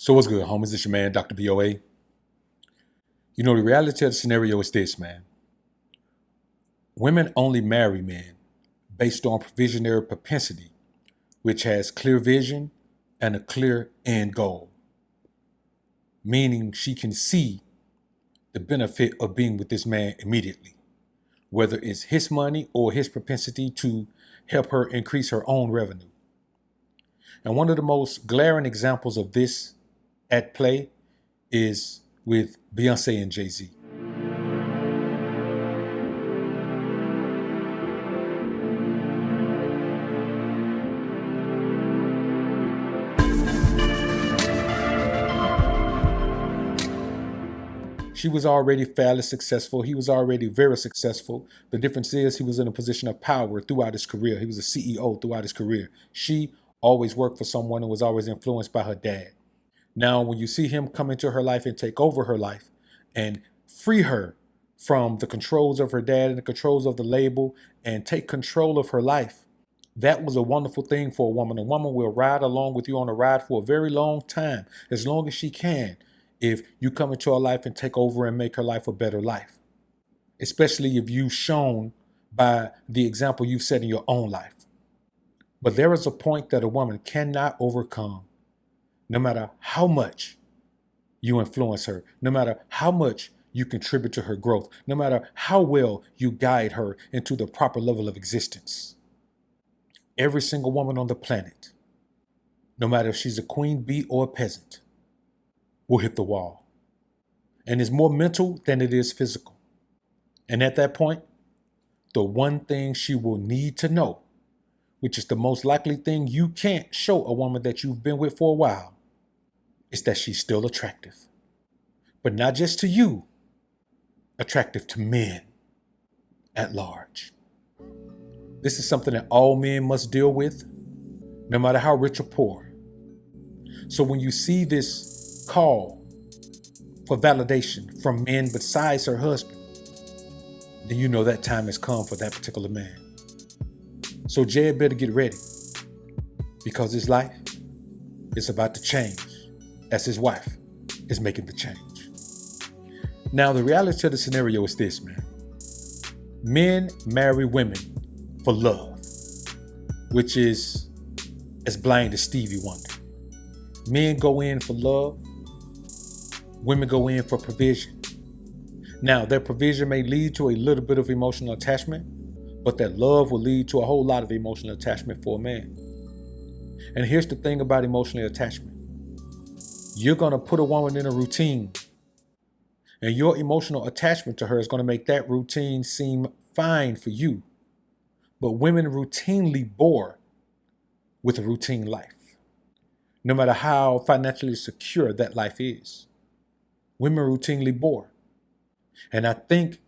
So what's good, homies? It's your man, Dr. BOA. You know, the reality of the scenario is this, man. Women only marry men based on provisionary propensity, which has clear vision and a clear end goal, meaning she can see the benefit of being with this man immediately, whether it's his money or his propensity to help her increase her own revenue. And one of the most glaring examples of this at play is with Beyonce and Jay-Z. She was already fairly successful. He was already very successful. The difference is he was in a position of power throughout his career. He was a CEO throughout his career. She always worked for someone and was always influenced by her dad. Now, when you see him come into her life and take over her life and free her from the controls of her dad and the controls of the label and take control of her life, that was a wonderful thing for a woman. A woman will ride along with you on a ride for a very long time, as long as she can, if you come into her life and take over and make her life a better life, especially if you've shown by the example you've set in your own life. But there is a point that a woman cannot overcome, no matter how much you influence her, no matter how much you contribute to her growth, no matter how well you guide her into the proper level of existence. Every single woman on the planet, no matter if she's a queen bee or a peasant, will hit the wall. And it's more mental than it is physical. And at that point, the one thing she will need to know, which is the most likely thing you can't show a woman that you've been with for a while, is that she's still attractive. But not just to you, attractive to men at large. This is something that all men must deal with, no matter how rich or poor. So when you see this call for validation from men besides her husband, then you know that time has come for that particular man. So Jay better get ready, because his life is about to change as his wife is making the change. Now, the reality of the scenario is this, man. Men marry women for love, which is as blind as Stevie Wonder. Men go in for love. Women go in for provision. Now, their provision may lead to a little bit of emotional attachment, but that love will lead to a whole lot of emotional attachment for a man. And here's the thing about emotional attachment. You're going to put a woman in a routine, and your emotional attachment to her is going to make that routine seem fine for you. But women routinely bore with a routine life, no matter how financially secure that life is. Women routinely bore. And I think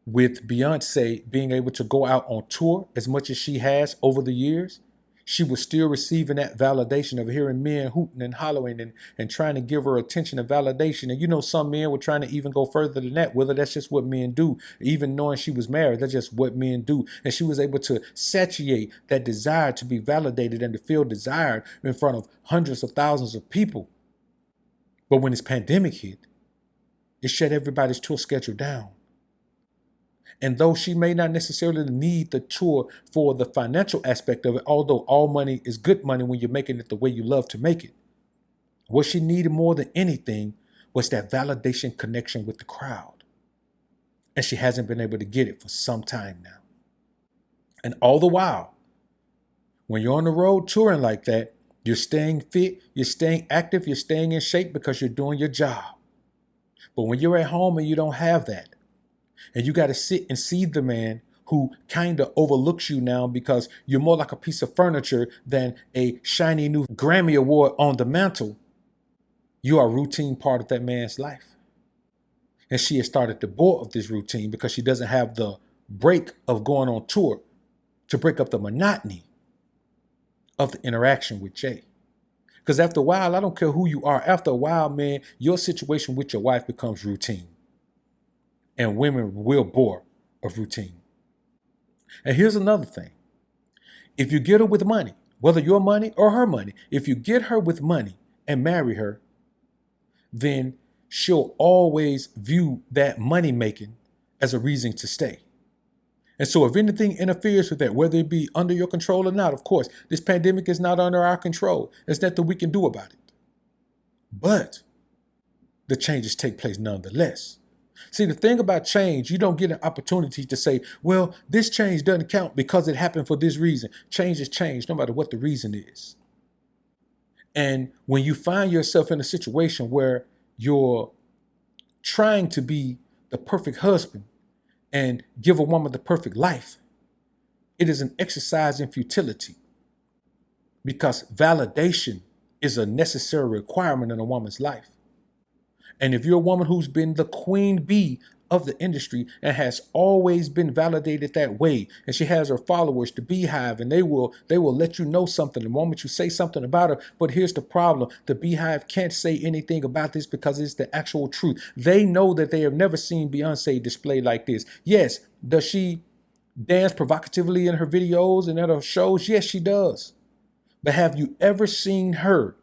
with Beyonce being able to go out on tour as much as she has over the years, she was still receiving that validation of hearing men hooting and hollering and trying to give her attention and validation. And you know, some men were trying to even go further than that, whether that's just what men do. Even knowing she was married, that's just what men do. And she was able to satiate that desire to be validated and to feel desired in front of hundreds of thousands of people. But when this pandemic hit, it shut everybody's tour schedule down. And though she may not necessarily need the tour for the financial aspect of it, although all money is good money when you're making it the way you love to make it, what she needed more than anything was that validation connection with the crowd. And she hasn't been able to get it for some time now. And all the while, when you're on the road touring like that, you're staying fit, you're staying active, you're staying in shape because you're doing your job. But when you're at home and you don't have that, and you got to sit and see the man who kind of overlooks you now because you're more like a piece of furniture than a shiny new Grammy Award on the mantle, you are a routine part of that man's life. And she has started to bore of this routine because she doesn't have the break of going on tour to break up the monotony of the interaction with Jay. Because after a while, I don't care who you are, after a while, man, your situation with your wife becomes routine. And women will bore of routine. And here's another thing. If you get her with money, whether your money or her money, if you get her with money and marry her, then she'll always view that money making as a reason to stay. And so if anything interferes with that, whether it be under your control or not, of course, this pandemic is not under our control. There's nothing we can do about it. But the changes take place nonetheless. See, the thing about change, you don't get an opportunity to say, well, this change doesn't count because it happened for this reason. Change is change, no matter what the reason is. And when you find yourself in a situation where you're trying to be the perfect husband and give a woman the perfect life, it is an exercise in futility, because validation is a necessary requirement in a woman's life. And if you're a woman who's been the queen bee of the industry and has always been validated that way, and she has her followers, the BEYHIVE, and they will let you know something the moment you say something about her. But here's the problem: the BEYHIVE can't say anything about this because it's the actual truth. They know that they have never seen Beyonce displayed like this. Yes, does she dance provocatively in her videos and at her shows? Yes, she does. But have you ever seen her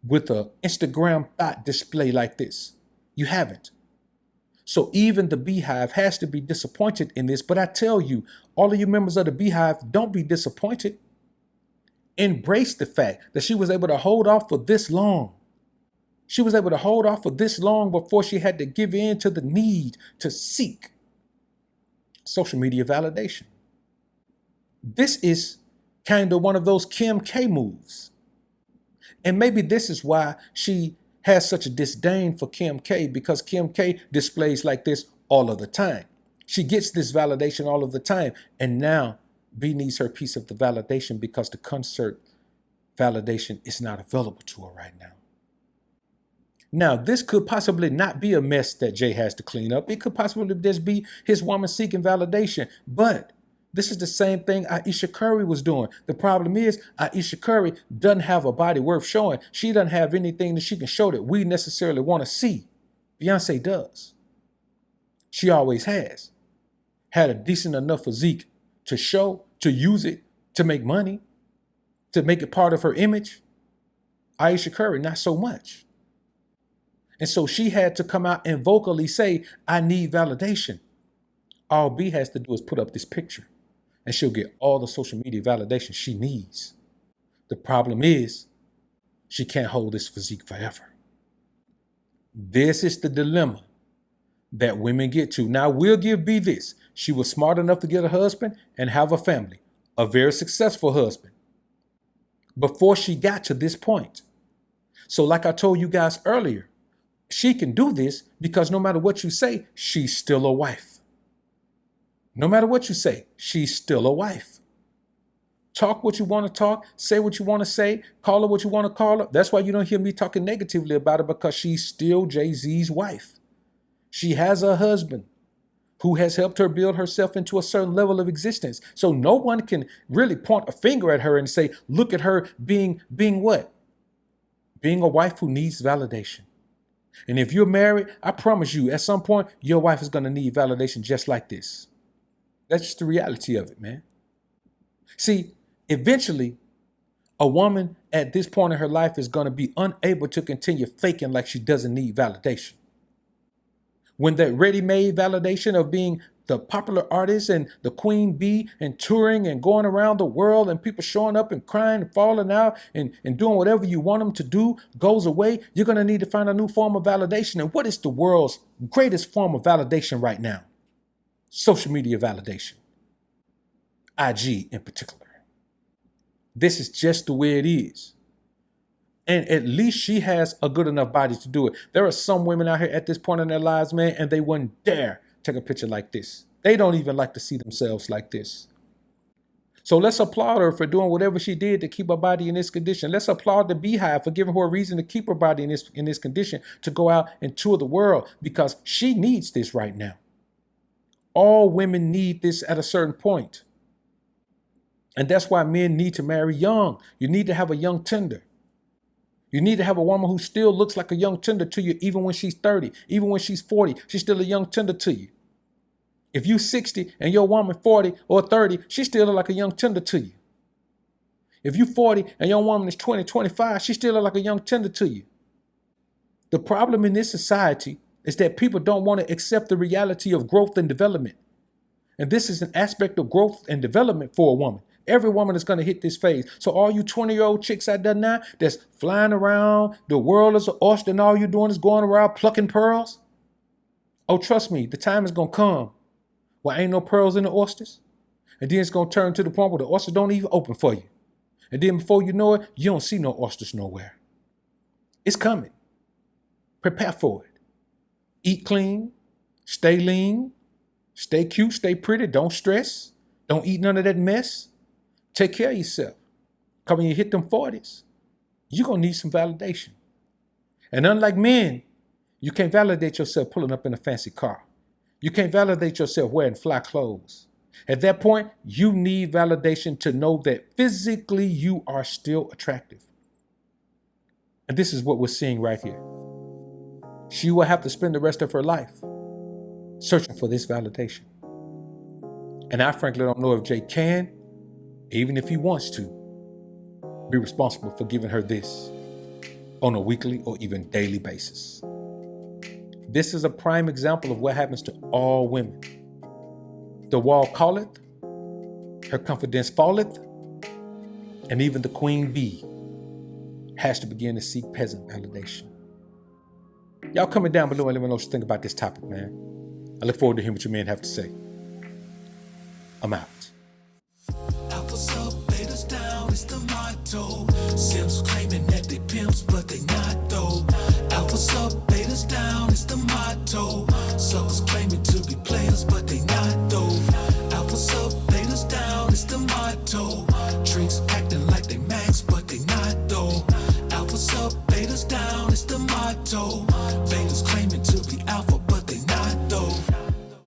with an Instagram thought display like this? You haven't. So even the BEYHIVE has to be disappointed in this. But I tell you, all of you members of the BEYHIVE, don't be disappointed. Embrace the fact that she was able to hold off for this long. She was able to hold off for this long before she had to give in to the need to seek social media validation. This is kind of one of those Kim K moves. And maybe this is why she has such a disdain for Kim K, because Kim K displays like this all of the time. She gets this validation all of the time. And now B needs her piece of the validation because the concert validation is not available to her right now. Now, this could possibly not be a mess that Jay has to clean up. It could possibly just be his woman seeking validation. But this is the same thing Aisha Curry was doing. The problem is Aisha Curry doesn't have a body worth showing. She doesn't have anything that she can show that we necessarily want to see. Beyonce does. She always has. Had a decent enough physique to show, to use it, to make money, to make it part of her image. Aisha Curry, not so much. And so she had to come out and vocally say, I need validation. All B has to do is put up this picture, and she'll get all the social media validation she needs. The problem is, she can't hold this physique forever. This is the dilemma that women get to. Now, we'll give B this. She was smart enough to get a husband and have a family, a very successful husband, before she got to this point. So like I told you guys earlier, she can do this because no matter what you say, she's still a wife. No matter what you say, she's still a wife. Talk what you want to talk, say what you want to say, call her what you want to call her. That's why you don't hear me talking negatively about her, because she's still Jay-Z's wife. She has a husband who has helped her build herself into a certain level of existence. So no one can really point a finger at her and say, look at her being what? Being a wife who needs validation. And if you're married, I promise you, at some point, your wife is going to need validation just like this. That's just the reality of it, man. See, eventually, a woman at this point in her life is going to be unable to continue faking like she doesn't need validation. When that ready-made validation of being the popular artist and the queen bee and touring and going around the world and people showing up and crying and falling out and doing whatever you want them to do goes away, you're going to need to find a new form of validation. And what is the world's greatest form of validation right now? Social media validation. IG in particular. This is just the way it is. And at least she has a good enough body to do it. There are some women out here at this point in their lives, man, and they wouldn't dare take a picture like this. They don't even like to see themselves like this. So let's applaud her for doing whatever she did to keep her body in this condition. Let's applaud the BEYHIVE for giving her a reason to keep her body in this condition, to go out and tour the world, because she needs this right now. All women need this at a certain point. And that's why men need to marry young. You need to have a young tender. You need to have a woman who still looks like a young tender to you, even when she's 30, even when she's 40, she's still a young tender to you. If you're 60 and your woman 40 or 30, she's still like a young tender to you. If you're 40 and your woman is 20, 25, she's still like a young tender to you. The problem in this society is that people don't want to accept the reality of growth and development. And this is an aspect of growth and development for a woman. Every woman is going to hit this phase. So all you 20-year-old chicks out there now that's flying around, the world is an oyster and all you're doing is going around plucking pearls. Oh, trust me, the time is going to come where ain't no pearls in the oysters. And then it's going to turn to the point where the oysters don't even open for you. And then before you know it, you don't see no oysters nowhere. It's coming. Prepare for it. Eat clean, stay lean, stay cute, stay pretty, don't stress, don't eat none of that mess. Take care of yourself. Because when you hit them 40s, you're going to need some validation. And unlike men, you can't validate yourself pulling up in a fancy car. You can't validate yourself wearing fly clothes. At that point, you need validation to know that physically you are still attractive. And this is what we're seeing right here. She will have to spend the rest of her life searching for this validation. And I frankly don't know if Jay can, even if he wants to, be responsible for giving her this on a weekly or even daily basis. This is a prime example of what happens to all women. The wall calleth, her confidence falleth, and even the queen bee has to begin to seek peasant validation. Y'all comment down below and let me know what you think about this topic, man. I look forward to hearing what you men have to say. I'm out. Alpha sub, betas down, it's the motto. Sims claiming that they pimps, but they not though. Alpha sub, betas down, it's the motto. Suckers claiming to be players, but they not though. Alpha sub, betas down, it's the motto. Tricks acting like they max, but they not though. Alpha sub, betas down, it's the motto.